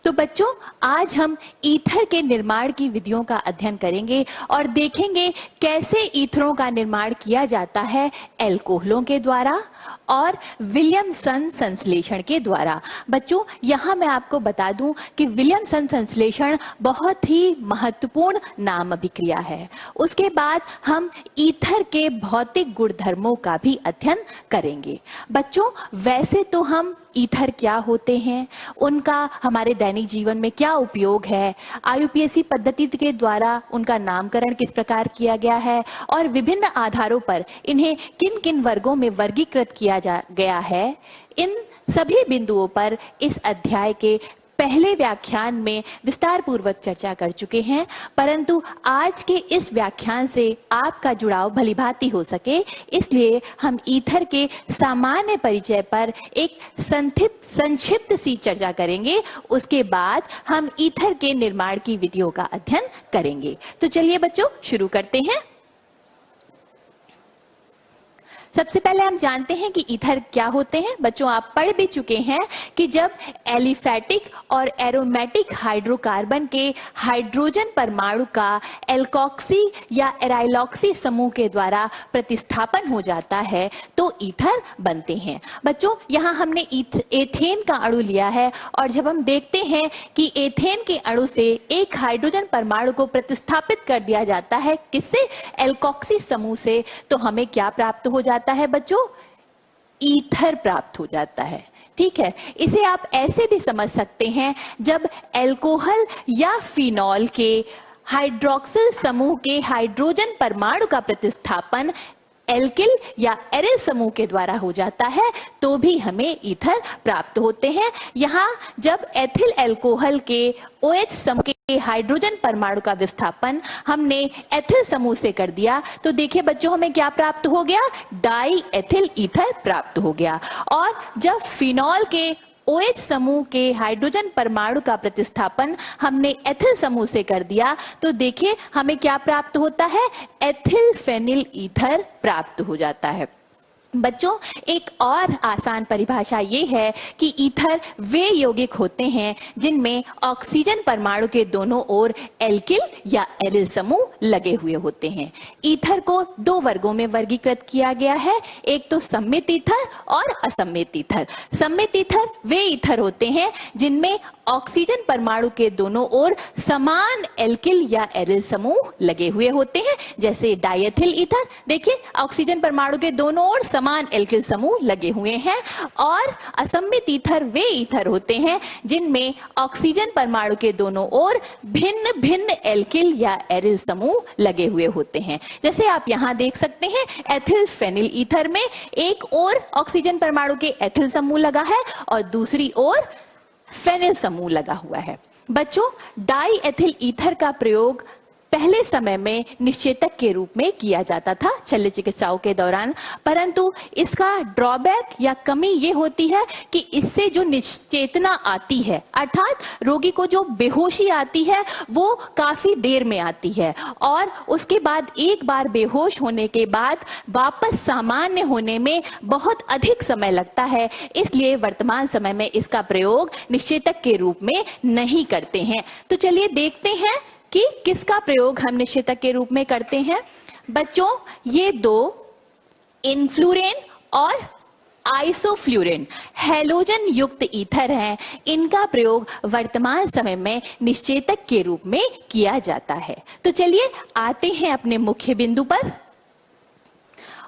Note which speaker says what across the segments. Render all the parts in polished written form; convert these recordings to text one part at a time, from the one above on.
Speaker 1: तो बच्चों, आज हम ईथर के निर्माण की विधियों का अध्ययन करेंगे और देखेंगे कैसे ईथरों का निर्माण किया जाता है एल्कोहलों के द्वारा और विलियमसन संश्लेषण के द्वारा। बच्चों, यहाँ मैं आपको बता दूं कि विलियमसन संश्लेषण बहुत ही महत्वपूर्ण नाम अभिक्रिया है। उसके बाद हम ईथर के भौतिक गुणधर्मों का भी अध्ययन करेंगे। बच्चों, वैसे तो हम ईथर क्या होते हैं, उनका हमारे दैनिक जीवन में क्या उपयोग है, आईयूपीएसी पद्धति के द्वारा उनका नामकरण किस प्रकार किया गया है और विभिन्न आधारों पर इन्हें किन किन वर्गों में वर्गीकृत किया गया है, इन सभी बिंदुओं पर इस अध्याय के पहले व्याख्यान में विस्तार पूर्वक चर्चा कर चुके हैं। परंतु आज के इस व्याख्यान से आपका जुड़ाव भलीभांति हो सके, इसलिए हम ईथर के सामान्य परिचय पर एक संक्षिप्त सी चर्चा करेंगे। उसके बाद हम ईथर के निर्माण की विधियों का अध्ययन करेंगे। तो चलिए बच्चों, शुरू करते हैं। सबसे पहले हम जानते हैं कि ईथर क्या होते हैं। बच्चों, आप पढ़ भी चुके हैं कि जब एलिफैटिक और एरोमेटिक हाइड्रोकार्बन के हाइड्रोजन परमाणु का एल्कोक्सी या एराइलॉक्सी समूह के द्वारा प्रतिस्थापन हो जाता है तो ईथर बनते हैं। बच्चों, यहाँ हमने एथेन का अणु लिया है और जब हम देखते हैं कि एथेन के अणु से एक हाइड्रोजन परमाणु को प्रतिस्थापित कर दिया जाता है, किससे? एल्कोक्सी समूह से, तो हमें क्या प्राप्त हो जाता है बच्चों? ईथर प्राप्त हो जाता है। ठीक है, इसे आप ऐसे भी समझ सकते हैं, जब एल्कोहल या फिनॉल के हाइड्रोक्सिल समूह के हाइड्रोजन परमाणु का प्रतिस्थापन एल्किल या एरिल समूह के द्वारा हो जाता है तो भी हमें ईथर प्राप्त होते हैं। यहाँ जब एथिल एल्कोहल के OH समूह के हाइड्रोजन परमाणु का विस्थापन हमने एथिल समूह से कर दिया तो देखिए बच्चों, हमें क्या प्राप्त हो गया? डाई एथिल ईथर प्राप्त हो गया। और जब फिनॉल के OH समूह के हाइड्रोजन परमाणु का प्रतिस्थापन हमने एथिल समूह से कर दिया तो देखिए हमें क्या प्राप्त होता है? एथिल फेनिल ईथर प्राप्त हो जाता है। बच्चों, एक और आसान परिभाषा ये है कि ईथर वे यौगिक होते हैं जिनमें ऑक्सीजन परमाणु के दोनों ओर एल्किल या एरिल समूह लगे हुए होते हैं। ईथर को दो वर्गों में वर्गीकृत किया गया है, एक तो सम्मित ईथर और असम्मित ईथर। सम्मित ईथर वे ईथर होते हैं जिनमें ऑक्सीजन परमाणु के दोनों ओर समान एल्किल या एरिल समूह लगे हुए होते हैं, जैसे डायथिल ईथर। देखिए, ऑक्सीजन परमाणु के दोनों ओर समान एल्किल समूह लगे हुए हैं। और असम्मित ईथर वे ईथर होते हैं जिनमें ऑक्सीजन परमाणु के दोनों ओर भिन्न भिन्न एल्किल या एरिल समूह लगे हुए होते हैं। जैसे आप यहाँ देख सकते हैं, एथिल फेनिल ईथर में एक ओर ऑक्सीजन परमाणु के एथिल समूह लगा है और दूसरी ओर फेनिल समूह लगा हुआ है। बच्चों, डाई एथिल ईथर का प्रयोग पहले समय में निश्चेतक के रूप में किया जाता था शल्य चिकित्साओं के दौरान, परंतु इसका ड्रॉबैक या कमी ये होती है कि इससे जो निश्चेतना आती है, अर्थात रोगी को जो बेहोशी आती है, वो काफी देर में आती है और उसके बाद एक बार बेहोश होने के बाद वापस सामान्य होने में बहुत अधिक समय लगता है। इसलिए वर्तमान समय में इसका प्रयोग निश्चेतक के रूप में नहीं करते हैं। तो चलिए देखते हैं कि किसका प्रयोग हम निश्चेतक के रूप में करते हैं। बच्चों, ये दो इनफ्लूरेन और आइसोफ्लूरेन हैलोजन युक्त ईथर हैं। इनका प्रयोग वर्तमान समय में निश्चेतक के रूप में किया जाता है। तो चलिए आते हैं अपने मुख्य बिंदु पर,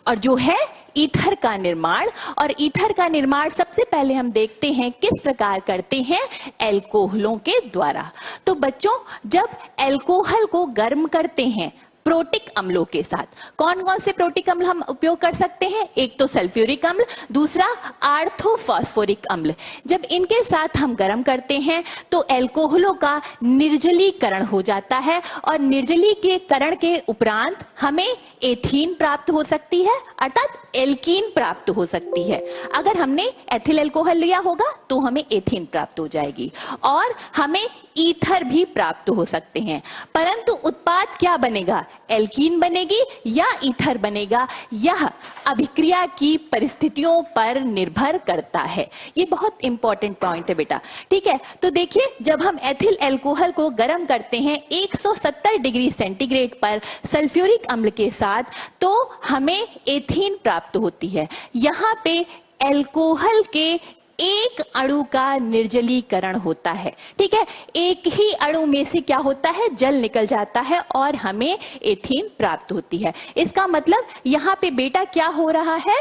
Speaker 1: और जो है ईथर का निर्माण। और ईथर का निर्माण सबसे पहले हम देखते हैं किस प्रकार करते हैं? एल्कोहलों के द्वारा। तो बच्चों, जब एल्कोहल को गर्म करते हैं प्रोटिक अम्लों के साथ, कौन कौन से प्रोटिक अम्ल हम उपयोग कर सकते हैं? एक तो सल्फ्यूरिक अम्ल, दूसरा आर्थोफॉस्फोरिक अम्ल। जब इनके साथ हम गर्म करते हैं तो एल्कोहलों का निर्जलीकरण हो जाता है और निर्जलीकरण के उपरांत हमें एथीन प्राप्त हो सकती है, अर्थात एल्कीन प्राप्त हो सकती है। अगर हमने एथिल एल्कोहल लिया होगा तो हमें एथीन प्राप्त हो जाएगी और हमें ईथर भी प्राप्त हो सकते हैं। परंतु उत्पाद क्या बनेगा? एल्कीन बनेगी या ईथर बनेगा, यह अभिक्रिया की परिस्थितियों पर निर्भर करता है। ये बहुत इंपॉर्टेंट पॉइंट है बेटा, ठीक है। तो देखिए, जब हम एथिल एल्कोहल को गर्म करते हैं 170 डिग्री सेंटीग्रेड पर सल्फ्यूरिक अम्ल के साथ, तो हमें एथीन प्राप्त होती है। यहाँ पे एल्कोहल के एक अणु का निर्जलीकरण होता है, ठीक है। एक ही अणु में से क्या होता है, जल निकल जाता है और हमें एथीन प्राप्त होती है। इसका मतलब यहां पे बेटा क्या हो रहा है,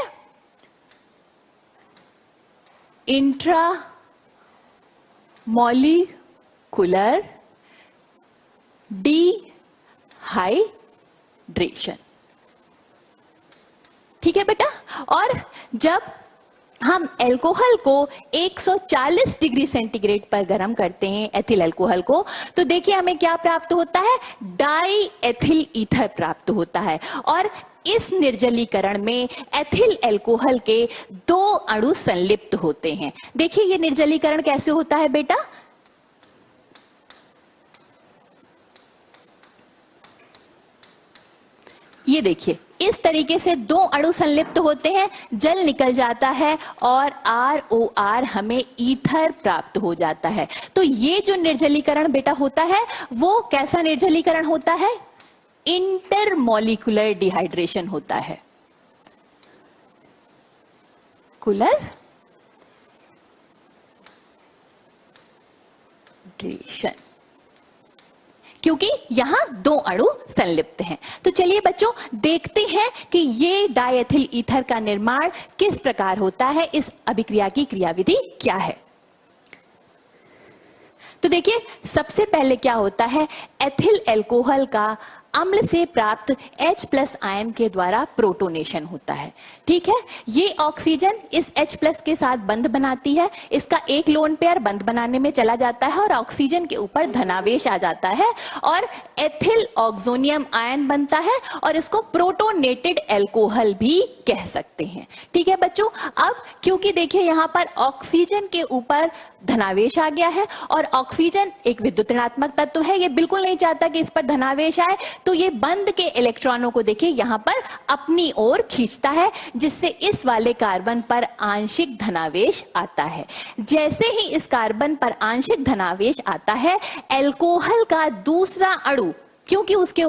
Speaker 1: इंट्रा मॉलिक्यूलर डिहाइड्रेशन, ठीक है बेटा। और जब हम एल्कोहल को 140 डिग्री सेंटीग्रेड पर गर्म करते हैं, एथिल एल्कोहल को, तो देखिए हमें क्या प्राप्त होता है, डाई एथिल ईथर प्राप्त होता है। और इस निर्जलीकरण में एथिल एल्कोहल के 2 अणु संलिप्त होते हैं। देखिए ये निर्जलीकरण कैसे होता है बेटा, ये देखिए इस तरीके से 2 अणु संलिप्त होते हैं, जल निकल जाता है और ROR हमें ईथर प्राप्त हो जाता है। तो ये जो निर्जलीकरण बेटा होता है वो कैसा निर्जलीकरण होता है, इंटरमॉलिक्यूलर डिहाइड्रेशन होता है। कुलर डिहाइड्रेशन, क्योंकि यहां 2 अणु संलिप्त हैं। तो चलिए बच्चों देखते हैं कि ये डायएथिल ईथर का निर्माण किस प्रकार होता है, इस अभिक्रिया की क्रियाविधि क्या है। तो देखिए सबसे पहले क्या होता है, एथिल एल्कोहल का अम्ल से प्राप्त H+ आयन के द्वारा प्रोटोनेशन होता है, ठीक है। ये ऑक्सीजन इस H+ के साथ बंध बनाती है, इसका एक लोन पेयर बंध बनाने में चला जाता है और ऑक्सीजन के ऊपर धनावेश आ जाता है और एथिल ऑक्सोनियम आयन बनता है और इसको प्रोटोनेटेड एल्कोहल भी कह सकते हैं, ठीक है बच्चों। अब क्योंकि देखिए यहाँ पर ऑक्सीजन के ऊपर धनावेश आ गया है और ऑक्सीजन एक विद्युत ऋणात्मक तत्व है, ये बिल्कुल नहीं चाहता कि इस पर धनावेश आए, तो ये बंध के इलेक्ट्रॉनों को देखिए यहां पर अपनी ओर खींचता है, जिससे इस वाले कार्बन पर आंशिक धनावेश आता है। जैसे ही इस कार्बन पर आंशिक धनावेश आता है, एल्कोहल का दूसरा अणु, क्योंकि उसके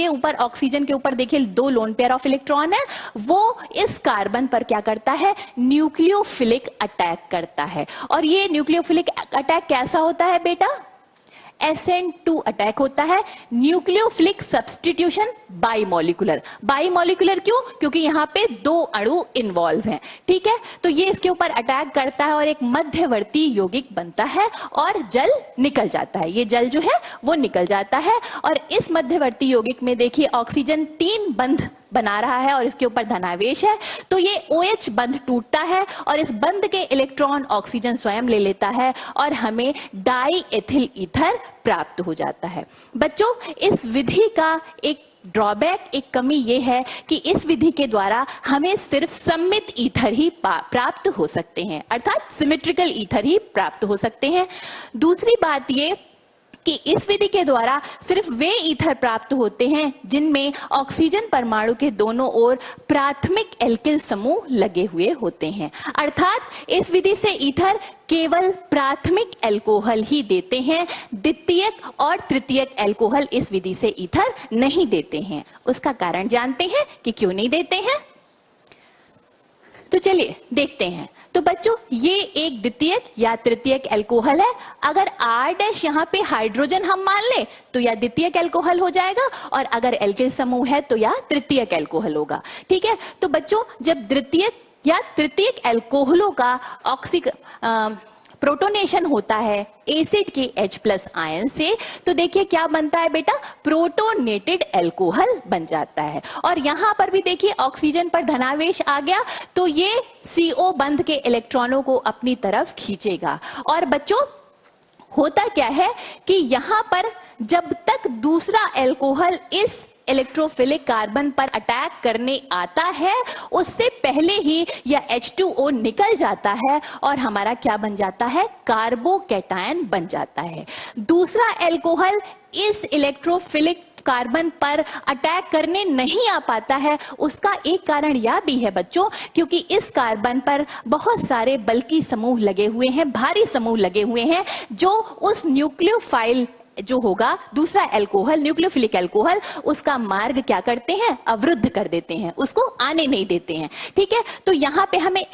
Speaker 1: ऊपर ऑक्सीजन के ऊपर देखिए 2 लोन पेयर ऑफ इलेक्ट्रॉन है, वो इस कार्बन पर क्या करता है, न्यूक्लियोफिलिक अटैक करता है। और ये न्यूक्लियोफिलिक अटैक कैसा होता है बेटा, SN2 अटैक होता है, न्यूक्लियोफिलिक सब्स्टिट्यूशन बाइमॉलिक्यूलर। बाइमॉलिक्यूलर क्यों, क्योंकि यहाँ पे 2 अणु इन्वॉल्व हैं, ठीक है। तो ये इसके ऊपर अटैक करता है और एक मध्यवर्ती यौगिक बनता है और जल निकल जाता है। ये जल जो है वो निकल जाता है और इस मध्यवर्ती यौगिक में देखिए ऑक्सीजन 3 बंध बना रहा है और इसके ऊपर धनावेश है, तो ये OH बंध टूटता है और इस बंध के इलेक्ट्रॉन ऑक्सीजन स्वयं ले लेता है और हमें डाई एथिल ईथर प्राप्त हो जाता है। बच्चों इस विधि का एक ड्रॉबैक, एक कमी ये है कि इस विधि के द्वारा हमें सिर्फ सममित ईथर ही प्राप्त हो सकते हैं, अर्थात सिमेट्रिकल ईथर ही प्राप्त हो सकते हैं। दूसरी बात ये कि इस विधि के द्वारा सिर्फ वे ईथर प्राप्त होते हैं जिनमें ऑक्सीजन परमाणु के दोनों ओर प्राथमिक एल्किल समूह लगे हुए होते हैं, अर्थात इस विधि से ईथर केवल प्राथमिक एल्कोहल ही देते हैं, द्वितीयक और तृतीयक एल्कोहल इस विधि से ईथर नहीं देते हैं। उसका कारण जानते हैं कि क्यों नहीं देते हैं, तो चलिए देखते हैं। तो बच्चों ये एक द्वितीयक या तृतीयक एल्कोहल है, अगर R' यहाँ पे हाइड्रोजन हम मान ले तो यह द्वितीयक एल्कोहल हो जाएगा और अगर एल्किल समूह है तो यह तृतीयक एल्कोहल होगा, ठीक है। तो बच्चों जब द्वितीयक या तृतीयक एल्कोहलों का प्रोटोनेशन होता है एसिड के H+ आयन से, तो देखिए क्या बनता है बेटा, प्रोटोनेटेड एल्कोहल बन जाता है। और यहां पर भी देखिए ऑक्सीजन पर धनावेश आ गया तो ये CO बंध के इलेक्ट्रॉनों को अपनी तरफ खींचेगा। और बच्चों होता क्या है कि यहां पर जब तक दूसरा एल्कोहल इस इलेक्ट्रोफिलिक कार्बन पर अटैक करने आता है उससे पहले ही यह H2O निकल जाता है और हमारा क्या बन जाता है, कार्बोकैटायन बन जाता है। दूसरा एल्कोहल इस इलेक्ट्रोफिलिक कार्बन पर अटैक करने नहीं आ पाता है, उसका एक कारण यह भी है बच्चों, क्योंकि इस कार्बन पर बहुत सारे बल्कि समूह लगे हुए हैं, भारी समूह लगे हुए हैं, जो उस न्यूक्लियोफाइल जो होगा दूसरा अल्कोहल, न्यूक्लियोफिलिक अल्कोहल, उसका मार्ग क्या करते हैं, अवरुद्ध कर देते हैं, उसको आने नहीं देते हैं। ठीक है, तो यहां पे हमें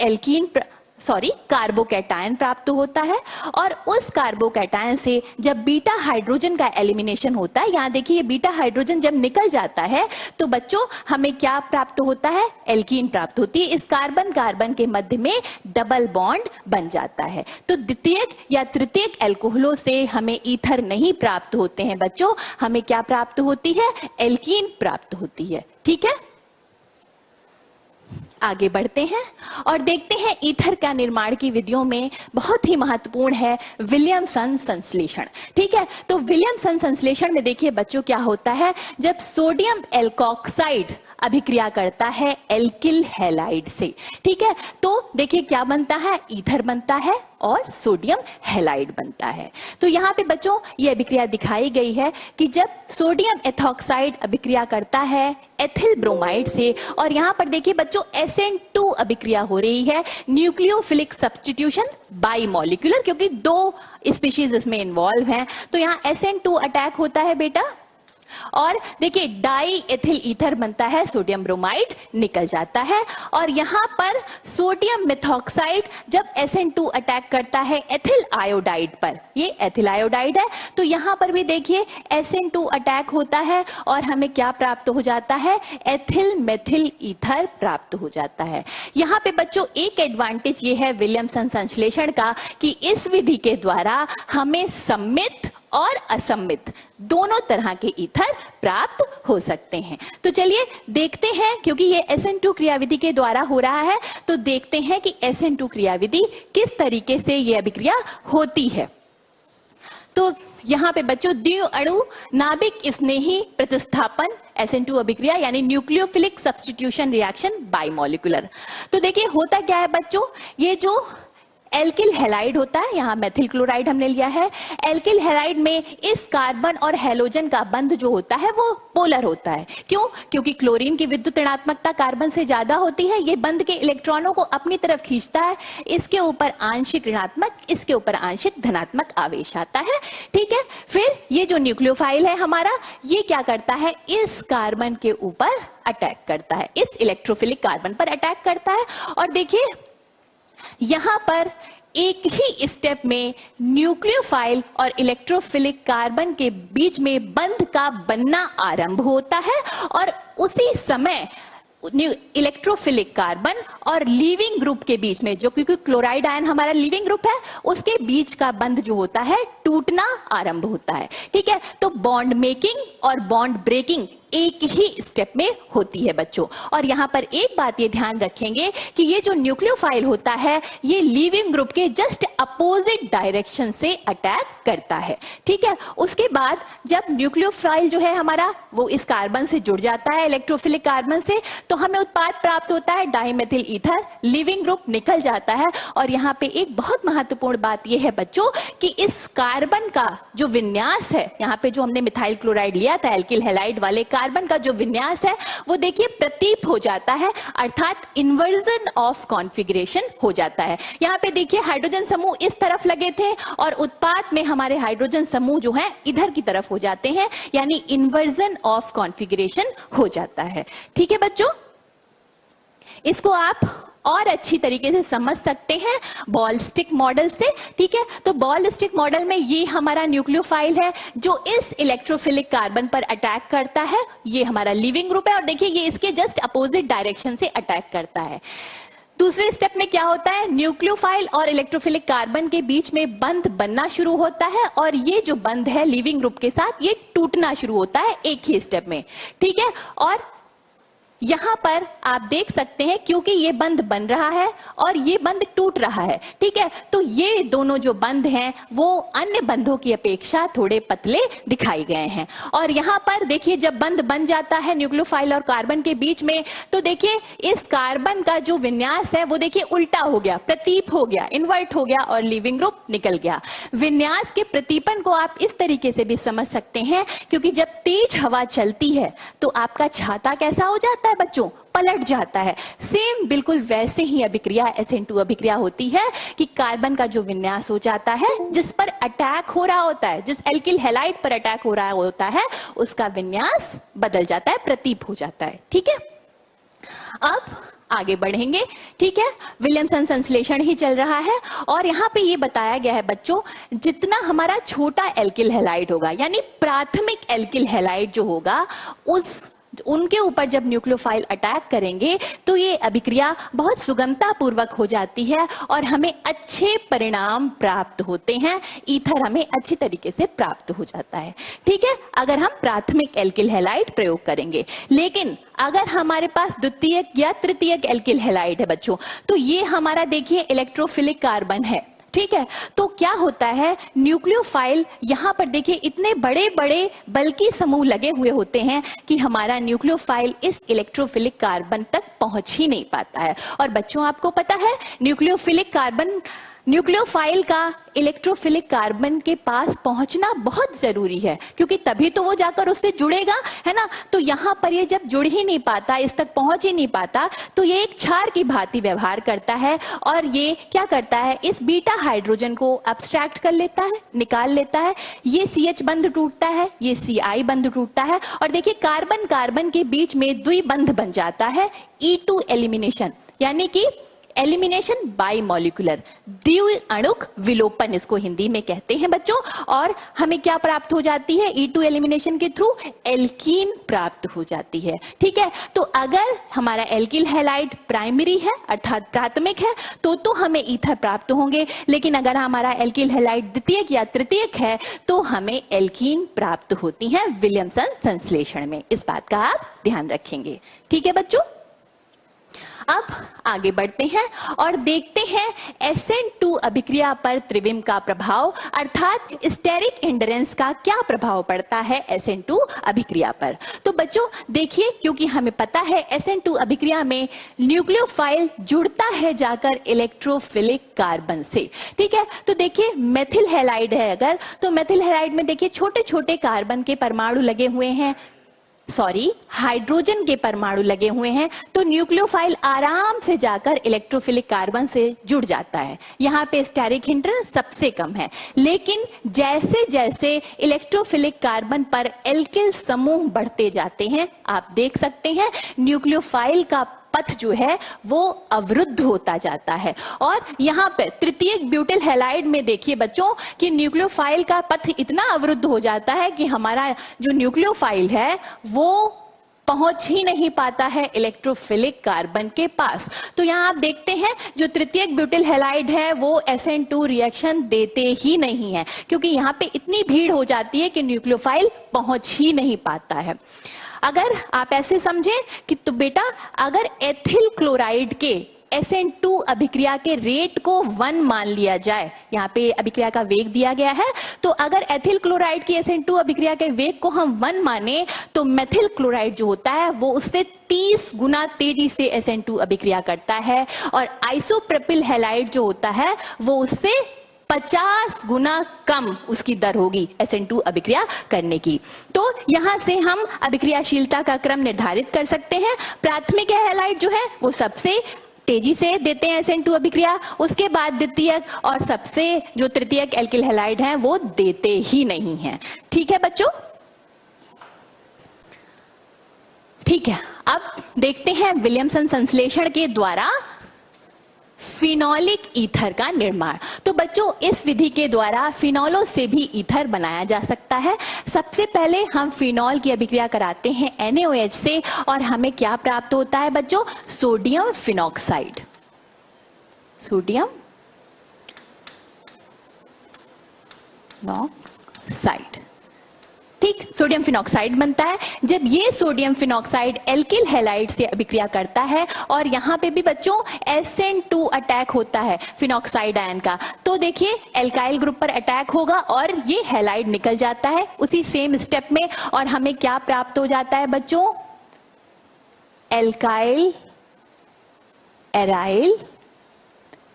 Speaker 1: कार्बोकैटायन प्राप्त होता है, और उस कार्बोकैटायन से जब बीटा हाइड्रोजन का एलिमिनेशन होता है, यहां देखिए बीटा हाइड्रोजन जब निकल जाता है तो बच्चों हमें क्या प्राप्त होता है, एल्कीन प्राप्त होती है। इस कार्बन कार्बन के मध्य में डबल बॉन्ड बन जाता है। तो द्वितीयक या तृतीयक अल्कोहलों से हमें ईथर नहीं प्राप्त होते हैं बच्चों, हमें क्या प्राप्त होती है, एल्कीन प्राप्त होती है। ठीक है, आगे बढ़ते हैं और देखते हैं ईथर का निर्माण की विधियों में बहुत ही महत्वपूर्ण है विलियमसन संश्लेषण। ठीक है, तो विलियमसन संश्लेषण में देखिए बच्चों क्या होता है, जब सोडियम एल्कोक्साइड अभिक्रिया करता है एल्किल हैलाइड से, ठीक है, तो देखिए क्या बनता है, ईथर बनता है और सोडियम हैलाइड बनता है। तो यहाँ पे बच्चों ये अभिक्रिया दिखाई गई है कि जब सोडियम एथॉक्साइड अभिक्रिया करता है एथिल ब्रोमाइड से, और यहाँ पर देखिए बच्चों SN2 अभिक्रिया हो रही है, न्यूक्लियोफिलिक सब्स्टिट्यूशन बाई मॉलिक्यूलर, क्योंकि 2 स्पीशीज इसमें इन्वॉल्व हैं, तो यहाँ SN2 अटैक होता है बेटा, और देखिए डाई एथिल ईथर बनता है, सोडियम ब्रोमाइड निकल जाता है, और यहां पर सोडियम मेथॉक्साइड जब SN2 अटैक करता है एथिल आयोडाइड पर, ये एथिल आयोडाइड है, तो यहां पर भी देखिए SN2 अटैक होता है और हमें क्या प्राप्त हो जाता है, एथिल मेथिल ईथर प्राप्त हो जाता है। यहां पे बच्चों एक एडवांटेज ये है विलियमसन संश्लेषण का कि इस विधि के द्वारा हमें सम्मित और असम्मित दोनों तरह के ईथर प्राप्त हो सकते हैं। तो चलिए देखते हैं, क्योंकि ये SN2 क्रियाविधि के द्वारा हो रहा है, तो देखते हैं कि SN2 क्रियाविधि किस तरीके से ये अभिक्रिया होती है। तो यहाँ पे बच्चों द्वि अणु नाभिक स्नेही प्रतिस्थापन SN2 अभिक्रिया यानी न्यूक्लियोफिलिक सब्स्टिट्यूशन रिएक्शन बाइमॉलिक्यूलर। तो देखिए होता क्या है बच्चों, ये जो एल्किल हैलाइड होता है, यहाँ मेथिल क्लोराइड हमने लिया है, एल्किल हैलाइड में इस कार्बन और हैलोजन का बंध जो होता है वो पोलर होता है। क्यों? क्योंकि क्लोरीन की विद्युत ऋणात्मकता कार्बन से ज्यादा होती है, ये बंध के इलेक्ट्रॉनों को अपनी तरफ खींचता है, इसके ऊपर आंशिक ऋणात्मक, इसके ऊपर आंशिक धनात्मक आवेश आता है। ठीक है, फिर ये जो न्यूक्लियोफाइल है हमारा, ये क्या करता है, इस कार्बन के ऊपर अटैक करता है, इस इलेक्ट्रोफिलिक कार्बन पर अटैक करता है, और देखिए यहां पर एक ही स्टेप में न्यूक्लियोफाइल और इलेक्ट्रोफिलिक कार्बन के बीच में बंध का बनना आरंभ होता है, और उसी समय इलेक्ट्रोफिलिक कार्बन और लीविंग ग्रुप के बीच में, जो क्योंकि क्लोराइड आयन हमारा लीविंग ग्रुप है, उसके बीच का बंध जो होता है टूटना आरंभ होता है। ठीक है, तो बॉन्ड मेकिंग और बॉन्ड ब्रेकिंग एक ही स्टेप में होती है बच्चों। और यहां पर एक बात ये ध्यान रखेंगे कि ये जो न्यूक्लियोफाइल होता है ये लीविंग ग्रुप के जस्ट अपोजिट डायरेक्शन से अटैक करता है। ठीक है, उसके बाद जब न्यूक्लियोफाइल जो है हमारा वो इस कार्बन से जुड़ जाता है, इलेक्ट्रोफिलिक कार्बन से, तो हमें उत्पाद प्राप्त होता है डाइमेथिल ईथर, लीविंग ग्रुप निकल जाता है। और यहाँ पे एक बहुत महत्वपूर्ण बात यह है बच्चों कि इस कार्बन का जो विन्यास है, यहाँ पे जो हमने मिथाइल क्लोराइड लिया था एल्किल हैलाइड वाले कार्बन का जो विन्यास है वो देखिए प्रतीप हो जाता है, अर्थात इन्वर्जन ऑफ कॉन्फ़िगरेशन हो जाता है। यहाँ पे देखिए हाइड्रोजन समूह इस तरफ लगे थे और उत्पाद में हमारे हाइड्रोजन समूह जो है इधर की तरफ हो जाते हैं, यानी इन्वर्जन ऑफ कॉन्फ़िगरेशन हो जाता है। ठीक है बच्चों, इसको आप और अच्छी तरीके से समझ सकते हैं बॉल स्टिक मॉडल से। ठीक है, तो बॉल स्टिक मॉडल में ये हमारा न्यूक्लियोफाइल है जो इस इलेक्ट्रोफिलिक कार्बन पर अटैक करता है, ये हमारा लीविंग ग्रुप है, और देखिए ये इसके जस्ट अपोजिट डायरेक्शन से अटैक करता है। दूसरे स्टेप में क्या होता है, न्यूक्लियोफाइल और इलेक्ट्रोफिलिक कार्बन के बीच में बंध बनना शुरू होता है, और ये जो बंध है लीविंग ग्रुप के साथ ये टूटना शुरू होता है एक ही स्टेप में। ठीक है, और यहाँ पर आप देख सकते हैं क्योंकि ये बंध बन रहा है और ये बंध टूट रहा है, ठीक है, तो ये दोनों जो बंध हैं वो अन्य बंधों की अपेक्षा थोड़े पतले दिखाई गए हैं। और यहाँ पर देखिए जब बंध बन जाता है न्यूक्लियोफाइल और कार्बन के बीच में, तो देखिए इस कार्बन का जो विन्यास है वो देखिए उल्टा हो गया, प्रतीप हो गया, इन्वर्ट हो गया और लीविंग ग्रुप निकल गया। विन्यास के प्रतीपन को आप इस तरीके से भी समझ सकते हैं, क्योंकि जब तेज हवा चलती है तो आपका छाता कैसा हो जाता है बच्चों, पलट जाता है। सेम बिल्कुल वैसे ही अभिक्रिया SN2 अभिक्रिया होती है कि कार्बन का जो विन्यास हो जाता है, जिस पर अटैक हो रहा होता है, जिस एल्किल हैलाइड पर अटैक हो रहा होता है, उसका विन्यास बदल जाता है, प्रतीप हो जाता है, ठीक है। अब आगे बढ़ेंगे, ठीक है, विलियमसन संश्लेषण ही चल रहा है और यहाँ पे ये बताया गया है बच्चों, जितना हमारा छोटा एल्किल हैलाइड होगा, यानी प्राथमिक एल्किल हैलाइड जो होगा, उनके ऊपर जब न्यूक्लियोफाइल अटैक करेंगे तो ये अभिक्रिया बहुत सुगमता पूर्वक हो जाती है और हमें अच्छे परिणाम प्राप्त होते हैं, ईथर हमें अच्छी तरीके से प्राप्त हो जाता है, ठीक है, अगर हम प्राथमिक एल्किल हैलाइड प्रयोग करेंगे। लेकिन अगर हमारे पास द्वितीयक या तृतीयक एल्किल हैलाइड है बच्चों, तो ये हमारा देखिए इलेक्ट्रोफिलिक कार्बन है, ठीक है, तो क्या होता है, न्यूक्लियोफाइल यहां पर देखिए इतने बड़े बड़े बल्कि समूह लगे हुए होते हैं कि हमारा न्यूक्लियोफाइल इस इलेक्ट्रोफिलिक कार्बन तक पहुंच ही नहीं पाता है। और बच्चों आपको पता है न्यूक्लियोफाइल का इलेक्ट्रोफिलिक कार्बन के पास पहुंचना बहुत जरूरी है, क्योंकि तभी तो वो जाकर उससे जुड़ेगा, है ना। तो यहां पर ये जब जुड़ ही नहीं पाता, इस तक पहुंच ही नहीं पाता, तो ये एक क्षार की भांति व्यवहार करता है और ये क्या करता है, इस बीटा हाइड्रोजन को अब्स्ट्रैक्ट कर लेता है, निकाल लेता है, ये CH बंध टूटता है, ये CI बंध टूटता है और देखिए कार्बन कार्बन के बीच में द्विबंध बन जाता है, E2 एलिमिनेशन, यानी कि एलिमिनेशन बाई मॉलिक्यूलर, द्वि अणुक विलोपन इसको हिंदी में कहते हैं बच्चों। और हमें क्या प्राप्त हो जाती है, E2 एलिमिनेशन के थ्रू एल्कीन प्राप्त हो जाती है, ठीक है। तो अगर हमारा एल्किल हैलाइड प्राइमरी है अर्थात प्राथमिक है तो हमें ईथर प्राप्त होंगे, लेकिन अगर हमारा एल्किल हैलाइड द्वितीयक या तृतीयक है तो हमें एल्कीन प्राप्त होती हैं विलियमसन संश्लेषण में। इस बात का आप ध्यान रखेंगे, ठीक है बच्चों। अब आगे बढ़ते हैं और देखते हैं SN2 अभिक्रिया पर त्रिविम का प्रभाव, अर्थात स्टेरिक एंडरेंस का क्या प्रभाव पड़ता है SN2 अभिक्रिया पर। तो बच्चों देखिए, क्योंकि हमें पता है SN2 अभिक्रिया में न्यूक्लियोफाइल जुड़ता है जाकर इलेक्ट्रोफिलिक कार्बन से, ठीक है। तो देखिए मेथिल हैलाइड है अगर, तो मेथिल हैलाइड में देखिए छोटे छोटे कार्बन के परमाणु लगे हुए हैं, हाइड्रोजन के परमाणु लगे हुए हैं, तो न्यूक्लियोफाइल आराम से जाकर इलेक्ट्रोफिलिक कार्बन से जुड़ जाता है। यहाँ पे स्टेरिक हिंड्रेंस सबसे कम है, लेकिन जैसे जैसे इलेक्ट्रोफिलिक कार्बन पर एल्किल समूह बढ़ते जाते हैं, आप देख सकते हैं न्यूक्लियोफाइल का पथ जो है वो अवरुद्ध होता जाता है। और यहाँ पे तृतीयक ब्यूटिल हैलाइड में देखिए बच्चों कि न्यूक्लियोफाइल का पथ इतना अवरुद्ध हो जाता है कि हमारा जो न्यूक्लियोफाइल है वो पहुंच ही नहीं पाता है इलेक्ट्रोफिलिक कार्बन के पास। तो यहाँ आप देखते हैं जो तृतीयक ब्यूटिल हैलाइड है वो SN2 रिएक्शन देते ही नहीं है, क्योंकि यहाँ पे इतनी भीड़ हो जाती है कि न्यूक्लियोफाइल पहुंच ही नहीं पाता है। अगर आप ऐसे समझें कि तो बेटा अगर एथिल क्लोराइड के SN2 अभिक्रिया के रेट को 1 मान लिया जाए, यहाँ पे अभिक्रिया का वेग दिया गया है, तो अगर एथिल क्लोराइड की SN2 अभिक्रिया के वेग को हम 1 माने तो मेथिल क्लोराइड जो होता है वो उससे 30 गुना तेजी से SN2 अभिक्रिया करता है और आइसोप्रोपिल हैलाइड जो होता है वो उससे 50 गुना कम उसकी दर होगी SN2 अभिक्रिया करने की। तो यहां से हम अभिक्रियाशीलता का क्रम निर्धारित कर सकते हैं। प्राथमिक हैलाइड जो है वो सबसे तेजी से देते हैं SN2 अभिक्रिया, उसके बाद द्वितीयक और सबसे जो तृतीयक एल्किल हैलाइड हैं वो देते ही नहीं हैं, ठीक है बच्चों। ठीक है, अब देखते हैं विलियमसन संश्लेषण के द्वारा फिनोलिक ईथर का निर्माण। तो बच्चों इस विधि के द्वारा फिनोलों से भी ईथर बनाया जा सकता है। सबसे पहले हम फिनोल की अभिक्रिया कराते हैं NaOH से और हमें क्या प्राप्त होता है बच्चों, सोडियम फिनॉक्साइड। सोडियम फिनॉक्साइड, ठीक, सोडियम फिनॉक्साइड बनता है। जब ये सोडियम फिनॉक्साइड एल्किल हैलाइड से अभिक्रिया करता है और यहाँ पे भी बच्चों SN2 अटैक होता है फिनॉक्साइड आयन का, तो देखिए एल्काइल ग्रुप पर अटैक होगा और ये हैलाइड निकल जाता है उसी सेम स्टेप में, और हमें क्या प्राप्त हो जाता है बच्चों? एल्काइल एराइल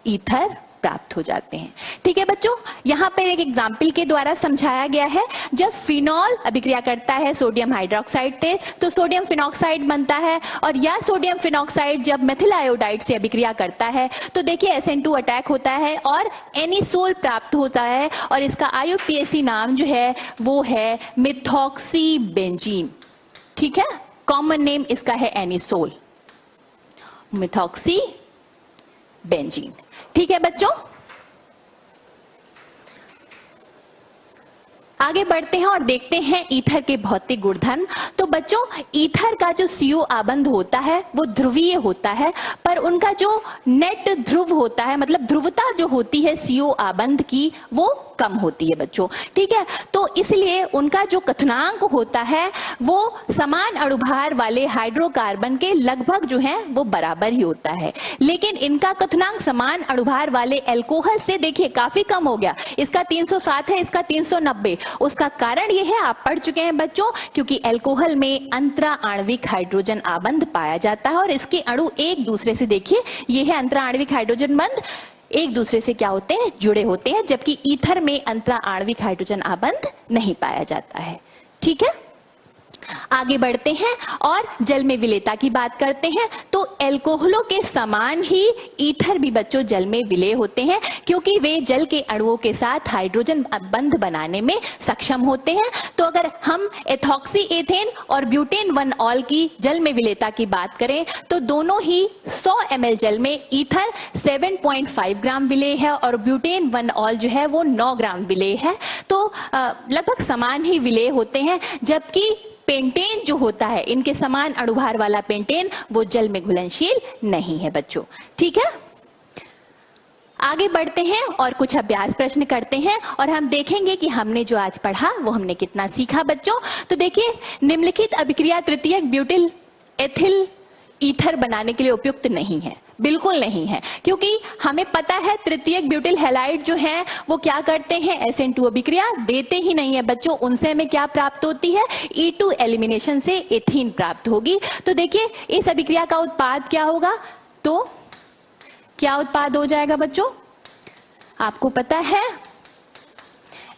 Speaker 1: ईथर प्राप्त हो जाते हैं। ठीक है बच्चों, यहां पर एक एग्जाम्पल के द्वारा समझाया गया है। जब फिनॉल अभिक्रिया करता है सोडियम हाइड्रोक्साइड से तो सोडियम फिनॉक्साइड बनता है, और यह सोडियम फिनॉक्साइड जब मेथिल आयोडाइड से अभिक्रिया करता है तो देखिए SN2 अटैक होता है और एनिसोल प्राप्त होता है, और इसका IUPAC नाम जो है वो है मिथॉक्सी बेंजीन। ठीक है, कॉमन नेम इसका है एनिसोल, मिथॉक्सी बेंजीन। ठीक है बच्चों, आगे बढ़ते हैं और देखते हैं ईथर के भौतिक गुणधर्म। तो बच्चों, ईथर का जो CO आबंध होता है वो ध्रुवीय होता है, पर उनका जो नेट ध्रुव होता है, मतलब ध्रुवता जो होती है CO आबंध की, वो कम होती है बच्चों। ठीक है, तो इसलिए उनका जो कथनांक होता है वो समान अणुभार वाले हाइड्रोकार्बन के लगभग जो है वो बराबर ही होता है, लेकिन इनका कथनांक समान अणुभार वाले एल्कोहल से देखिए काफी कम हो गया। इसका 307 है, इसका 390। उसका कारण ये है, आप पढ़ चुके हैं बच्चों, क्योंकि एल्कोहल में अंतरा आणविक हाइड्रोजन आबंध पाया जाता है और इसके अणु एक दूसरे से, देखिए ये है अंतरा आणविक हाइड्रोजन बंध, एक दूसरे से क्या होते हैं? जुड़े होते हैं, जबकि ईथर में अंतरा आणविक हाइड्रोजन आबंध नहीं पाया जाता है। ठीक है, आगे बढ़ते हैं और जल में विलेयता की बात करते हैं। तो एल्कोहलों के समान ही ईथर भी बच्चों जल में विलेय होते हैं, क्योंकि वे जल के अणुओं के साथ हाइड्रोजन बंध बनाने में सक्षम होते हैं। तो अगर हम एथॉक्सी एथेन और ब्यूटेन 1 ऑल की जल में विलेयता की बात करें तो दोनों ही 100 ml जल में ईथर 7.5 ग्राम विलेय है और ब्यूटेन 1 ऑल जो है वो 9 ग्राम विलेय है। तो लगभग समान ही विलेय होते हैं, जबकि पेंटेन जो होता है, इनके समान अणुभार वाला पेंटेन वो जल में घुलनशील नहीं है बच्चों। ठीक है, आगे बढ़ते हैं और कुछ अभ्यास प्रश्न करते हैं और हम देखेंगे कि हमने जो आज पढ़ा वो हमने कितना सीखा बच्चों। तो देखिए, निम्नलिखित अभिक्रिया तृतीयक ब्यूटिल एथिल ईथर बनाने के लिए उपयुक्त नहीं है, बिल्कुल नहीं है, क्योंकि हमें पता है तृतीयक ब्यूटिल हैलाइड जो है वो क्या करते हैं? SN2 अभिक्रिया देते ही नहीं है बच्चों। उनसे हमें क्या प्राप्त होती है? E2 एलिमिनेशन से एथीन प्राप्त होगी। तो देखिए, इस अभिक्रिया का उत्पाद क्या होगा? तो क्या उत्पाद हो जाएगा बच्चों? आपको पता है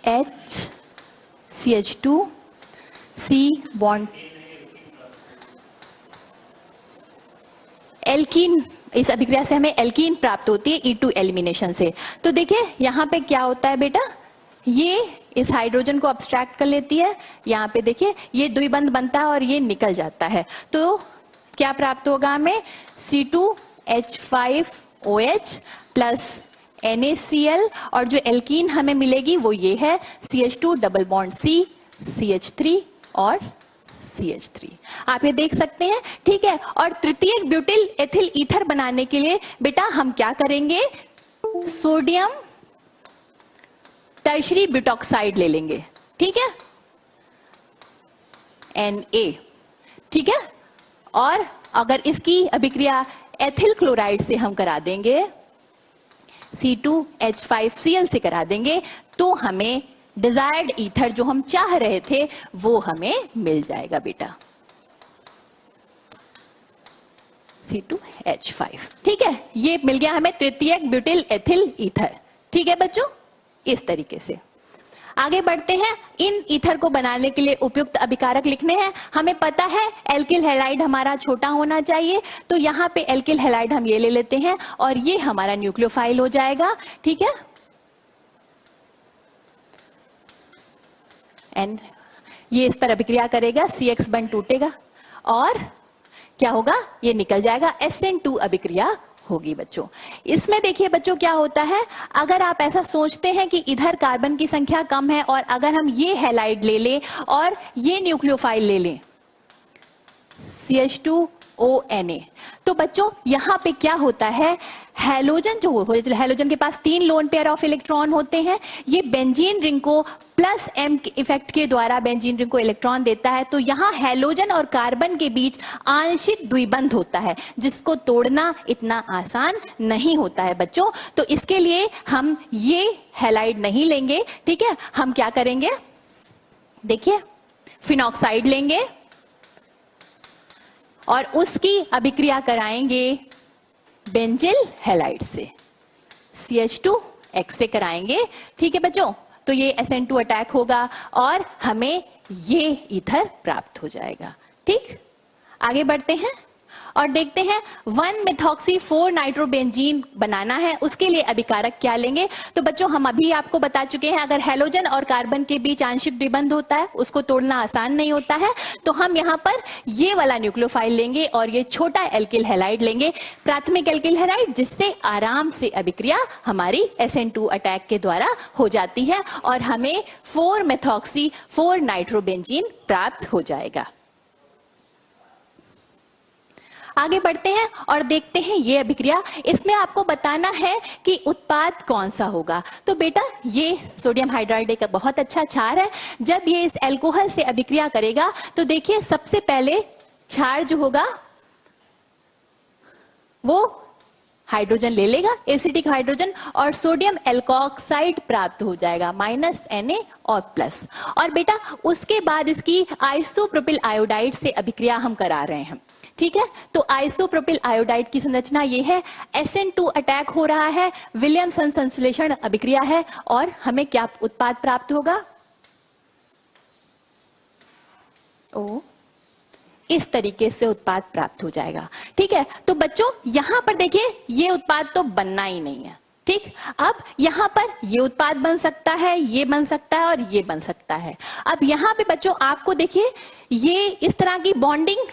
Speaker 1: HCH2 C बॉन्ड एल्कीन, इस अभिक्रिया से हमें एल्कीन प्राप्त होती है E2 एलिमिनेशन से। तो देखिए यहाँ पे क्या होता है बेटा, ये इस हाइड्रोजन को अब्स्ट्रैक्ट कर लेती है, यहाँ पे देखिए ये द्विबंध बनता है और ये निकल जाता है। तो क्या प्राप्त होगा हमें? C2H5OH प्लस NaCl, और जो एल्कीन हमें मिलेगी वो ये है CH2 double bond C, CH3 और CH3। आप ये देख सकते हैं। ठीक है, और तृतीयक ब्यूटिल एथिल ईथर बनाने के लिए बेटा हम क्या करेंगे? सोडियम टर्शरी ब्यूटॉक्साइड ले लेंगे। ठीक है, Na। ठीक है, और अगर इसकी अभिक्रिया एथिल क्लोराइड से हम करा देंगे, C2H5Cl से करा देंगे, तो हमें डिजायर्ड ईथर जो हम चाह रहे थे वो हमें मिल जाएगा बेटा, C2H5। ठीक है, ये मिल गया हमें तृतीयक ब्यूटिल एथिल ईथर। ठीक है बच्चों, इस तरीके से आगे बढ़ते हैं। इन ईथर को बनाने के लिए उपयुक्त अभिकारक लिखने हैं। हमें पता है एल्किल हैलाइड हमारा छोटा होना चाहिए, तो यहाँ पे एल्किल हैलाइड हम ये ले लेते हैं और ये हमारा न्यूक्लियोफाइल हो जाएगा। ठीक है, एंड ये इस पर अभिक्रिया करेगा, CX बंध टूटेगा और क्या होगा? ये निकल जाएगा, SN2 अभिक्रिया होगी बच्चों। इसमें देखिए बच्चों क्या होता है, अगर आप ऐसा सोचते हैं कि इधर कार्बन की संख्या कम है और अगर हम ये हैलाइड ले लें और ये न्यूक्लियोफाइल ले लें CH2ONA, तो तो बच्चों यहाँ पे क्या होता है, हेलोजन के पास 3 लोन पेयर ऑफ इलेक्ट्रॉन होते हैं, ये बेंजीन रिंग को प्लस m इफेक्ट के द्वारा बेंजीन रिंग को इलेक्ट्रॉन देता है। तो यहाँ हेलोजन और कार्बन के बीच आंशिक द्विबंध होता है, जिसको तोड़ना इतना आसान नहीं होता है बच्चों। तो इसके लिए हम ये हैलाइड नहीं लेंगे, ठीक है। हम क्या करेंगे, देखिए फिनॉक्साइड लेंगे और उसकी अभिक्रिया कराएंगे बेंजिल हैलाइड से, CH2X से कराएंगे, ठीक है बच्चों। तो ये SN2 अटैक होगा और हमें ये ईथर प्राप्त हो जाएगा, ठीक। आगे बढ़ते हैं और देखते हैं 1-methoxy-4 नाइट्रोबेंजीन बनाना है, उसके लिए अभिकारक क्या लेंगे। तो बच्चों हम अभी आपको बता चुके हैं, अगर हेलोजन और कार्बन के बीच आंशिक द्विबंध होता है उसको तोड़ना आसान नहीं होता है। तो हम यहाँ पर ये वाला न्यूक्लियोफाइल लेंगे और ये छोटा एल्किल हैलाइड लेंगे, प्राथमिक एल्किल हैलाइड, जिससे आराम से अभिक्रिया हमारी SN2 अटैक के द्वारा हो जाती है और हमें 4-methoxy-4 नाइट्रोबेंजीन प्राप्त हो जाएगा। आगे बढ़ते हैं और देखते हैं ये अभिक्रिया। इसमें आपको बताना है कि उत्पाद कौन सा होगा। तो बेटा ये सोडियम हाइड्राइड एक बहुत अच्छा क्षार है, जब ये इस अल्कोहल से अभिक्रिया करेगा तो देखिए सबसे पहले क्षार जो होगा वो हाइड्रोजन ले लेगा, एसिटिक हाइड्रोजन, और सोडियम एल्कोक्साइड प्राप्त हो जाएगा -Na और प्लस। और बेटा उसके बाद इसकी आइसोप्रोपिल आयोडाइड से अभिक्रिया हम करा रहे हैं, ठीक है। तो आइसोप्रोपिल आयोडाइड की संरचना ये है, SN2 अटैक हो रहा है, विलियमसन संश्लेषण अभिक्रिया है और हमें क्या उत्पाद प्राप्त होगा, इस तरीके से उत्पाद प्राप्त हो जाएगा, ठीक है। तो बच्चों यहां पर देखिए ये उत्पाद तो बनना ही नहीं है, ठीक। अब यहां पर ये उत्पाद बन सकता है, ये बन सकता है और ये बन सकता है। अब यहां पे बच्चों आपको देखिए ये इस तरह की बॉन्डिंग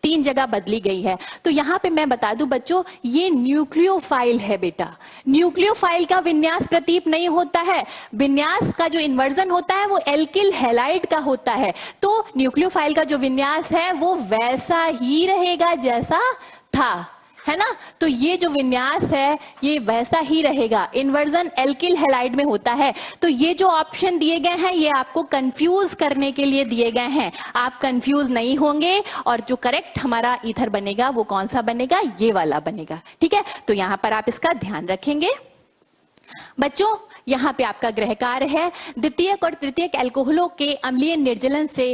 Speaker 1: 3 जगह बदली गई है। तो यहां पे मैं बता दूं बच्चों, ये न्यूक्लियोफाइल है बेटा। न्यूक्लियोफाइल का विन्यास प्रतीप नहीं होता है, विन्यास का जो इन्वर्जन होता है वो एल्किल हैलाइड का होता है। तो न्यूक्लियोफाइल का जो विन्यास है वो वैसा ही रहेगा जैसा था, है ना। तो ये जो विन्यास है ये वैसा ही रहेगा, इन्वर्जन एल्किल हैलाइड में होता है। तो ये जो ऑप्शन दिए गए हैं ये आपको कंफ्यूज करने के लिए दिए गए हैं, आप कंफ्यूज नहीं होंगे और जो करेक्ट हमारा ईथर बनेगा वो कौन सा बनेगा, ये वाला बनेगा, ठीक है। तो यहां पर आप इसका ध्यान रखेंगे बच्चों। यहां पे आपका गृह कार्य है, द्वितीयक और तृतीयक अल्कोहलों के अम्लीय निर्जलन से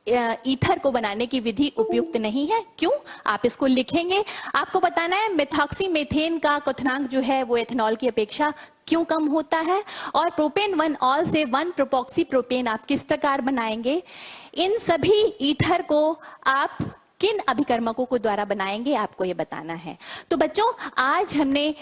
Speaker 1: ईथर को बनाने की विधि उपयुक्त नहीं है। क्यों, आप इसको लिखेंगे। आपको बताना है मेथॉक्सी मेथेन का क्वथनांक जो है वो एथेनॉल की अपेक्षा क्यों कम होता है, और प्रोपेन 1 ऑल से 1 प्रोपॉक्सी प्रोपेन आप किस प्रकार बनाएंगे। ईन सभी ईथर को आप किन अभिकर्मकों को द्वारा बनाएंगे आपको ये बताना है। तो बच्चों आज हमने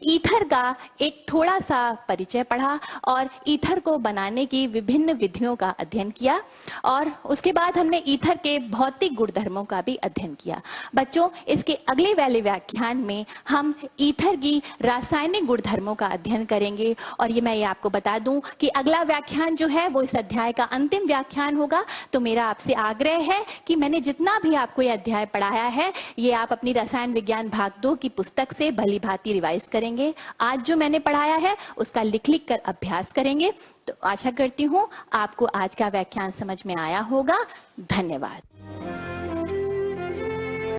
Speaker 1: ईथर का एक थोड़ा सा परिचय पढ़ा और ईथर को बनाने की विभिन्न विधियों का अध्ययन किया और उसके बाद हमने ईथर के भौतिक गुणधर्मों का भी अध्ययन किया। बच्चों इसके अगले वाले व्याख्यान में हम ईथर की रासायनिक गुणधर्मों का अध्ययन करेंगे और ये मैं ये आपको बता दूं कि अगला व्याख्यान जो है वो इस अध्याय का अंतिम व्याख्यान होगा। तो मेरा आपसे आग्रह है कि मैंने जितना भी आपको ये अध्याय पढ़ाया है ये आप अपनी रसायन विज्ञान भाग 2 की पुस्तक से भली भांति रिवाइज करेंगे। आज जो मैंने पढ़ाया है उसका लिख कर अभ्यास करेंगे। तो आशा करती हूं आपको आज का व्याख्यान समझ में आया होगा। धन्यवाद।